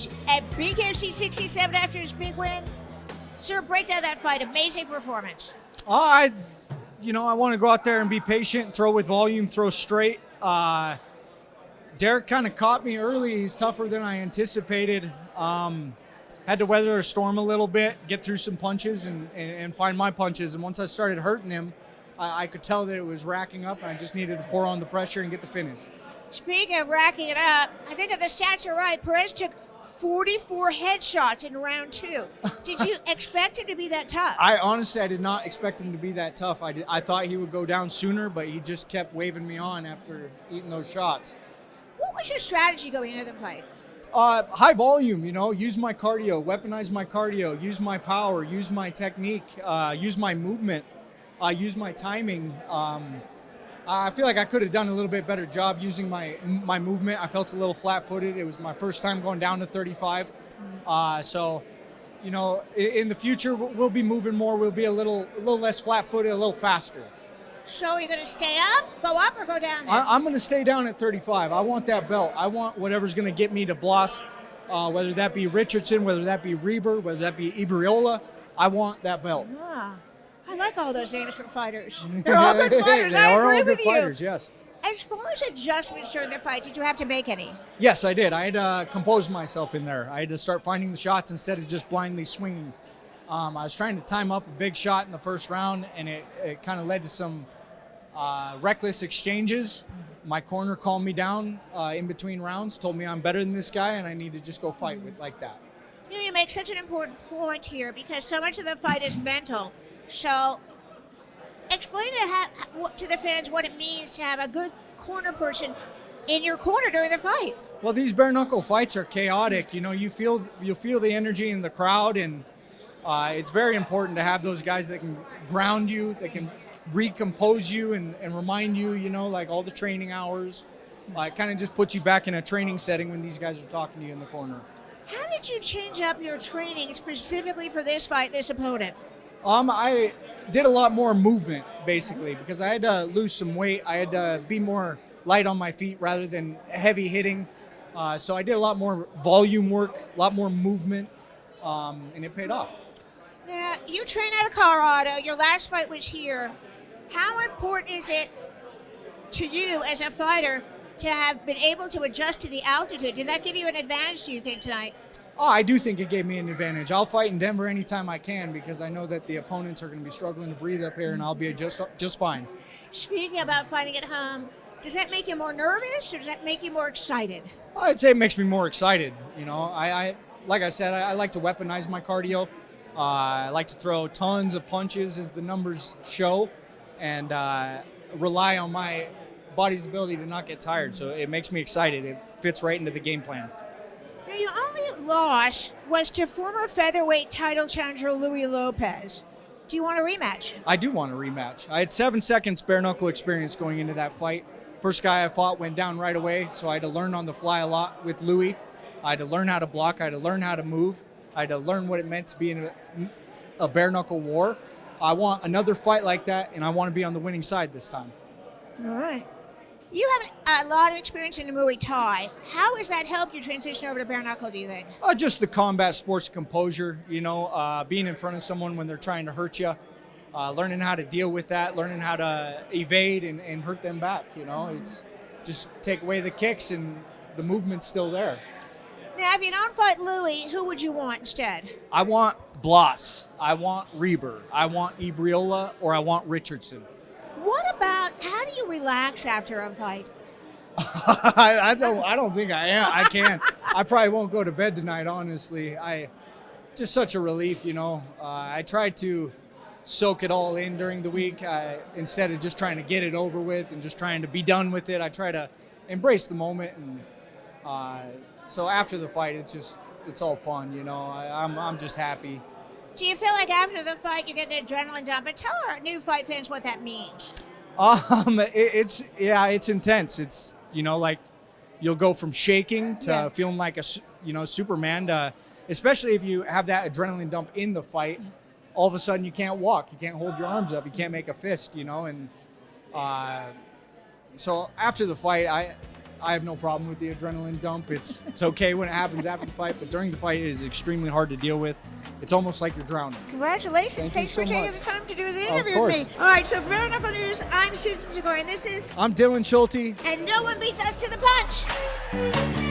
match at BKFC 67 after his big win. Sir, break down that fight. Amazing performance. I want to go out there and be patient, throw with volume, throw straight. Derek kind of caught me early. He's tougher than I anticipated. Had to weather a storm a little bit, get through some punches and find my punches. And once I started hurting him, I could tell that it was racking up, and I just needed to pour on the pressure and get the finish. Speaking of racking it up, I think if the stats are right, Perez took 44 headshots in round 2. Did you expect him to be that tough? I did not expect him to be that tough. I thought he would go down sooner, but he just kept waving me on after eating those shots. What was your strategy going into the fight? High volume, use my cardio, weaponize my cardio, use my power, use my technique, use my movement, use my timing. I feel like I could have done a little bit better job using my movement. I felt a little flat-footed. It was my first time going down to 35. So, in the future, we'll be moving more. We'll be a little less flat-footed, a little faster. So you're going to stay up, go up, or go down there? I'm going to stay down at 35. I want that belt. I want whatever's going to get me to Bloss, whether that be Richardson, whether that be Reber, whether that be Ibriola. I want that belt. Ah, I like all those names for fighters. They're all good fighters. I agree with you. Fighters, yes. As far as adjustments during the fight, did you have to make any? Yes, I did. I had to compose myself in there. I had to start finding the shots instead of just blindly swinging. I was trying to time up a big shot in the first round, and it kind of led to some reckless exchanges. My corner calmed me down in between rounds, told me I'm better than this guy, and I need to just go fight with like that. You make such an important point here because so much of the fight is mental. So explain to the fans what it means to have a good corner person in your corner during the fight. Well, these bare knuckle fights are chaotic. You'll feel the energy in the crowd, and it's very important to have those guys that can ground you, that can recompose you and remind you, like all the training hours. It kind of just puts you back in a training setting when these guys are talking to you in the corner. How did you change up your training specifically for this fight, this opponent? I did a lot more movement, basically, because I had to lose some weight. I had to be more light on my feet rather than heavy hitting. So I did a lot more volume work, a lot more movement, and it paid off. Now, you train out of Colorado. Your last fight was here. How important is it to you as a fighter to have been able to adjust to the altitude? Did that give you an advantage, do you think, tonight? Oh, I do think it gave me an advantage. I'll fight in Denver anytime I can because I know that the opponents are going to be struggling to breathe up here, and I'll be just fine. Speaking about fighting at home, does that make you more nervous or does that make you more excited? I'd say it makes me more excited. I like I said, I like to weaponize my cardio. I like to throw tons of punches as the numbers show, and rely on my body's ability to not get tired. So it makes me excited. It fits right into the game plan. Now, your only loss was to former featherweight title challenger Louie Lopez. Do you want a rematch? I do want a rematch. I had 7 seconds bare knuckle experience going into that fight. First guy I fought went down right away, so I had to learn on the fly a lot with Louie. I had to learn how to block. I had to learn how to move. I had to learn what it meant to be in a bare knuckle war. I want another fight like that, and I want to be on the winning side this time. All right. You have a lot of experience in the Muay Thai. How has that helped you transition over to bare knuckle, do you think? Just the combat sports composure, being in front of someone when they're trying to hurt you, learning how to deal with that, learning how to evade and hurt them back. It's just take away the kicks and the movement's still there. Now, if you don't fight Louie, who would you want instead? I want Bloss, I want Reber, I want Ibriola, or I want Richardson. What about, how do you relax after a fight? I don't think I am. I can't. I probably won't go to bed tonight, honestly. Just such a relief, I try to soak it all in during the week instead of just trying to get it over with and just trying to be done with it. I try to embrace the moment, and so after the fight, it's all fun, I'm just happy. Do you feel like after the fight you get an adrenaline dump? But tell our new fight fans what that means. It's intense. It's like you'll go from shaking to feeling like a Superman to, especially if you have that adrenaline dump in the fight. All of a sudden you can't walk, you can't hold your arms up, you can't make a fist, and so after the fight I have no problem with the adrenaline dump. It's okay when it happens after the fight, but during the fight, it is extremely hard to deal with. It's almost like you're drowning. Congratulations. Thanks you for so taking much. the time to do the Of interview with me. course. All right, so for bare-knuckle news, I'm Susan Segura, and this is I'm Dylan Schulte. And No One Beats Us to the Punch.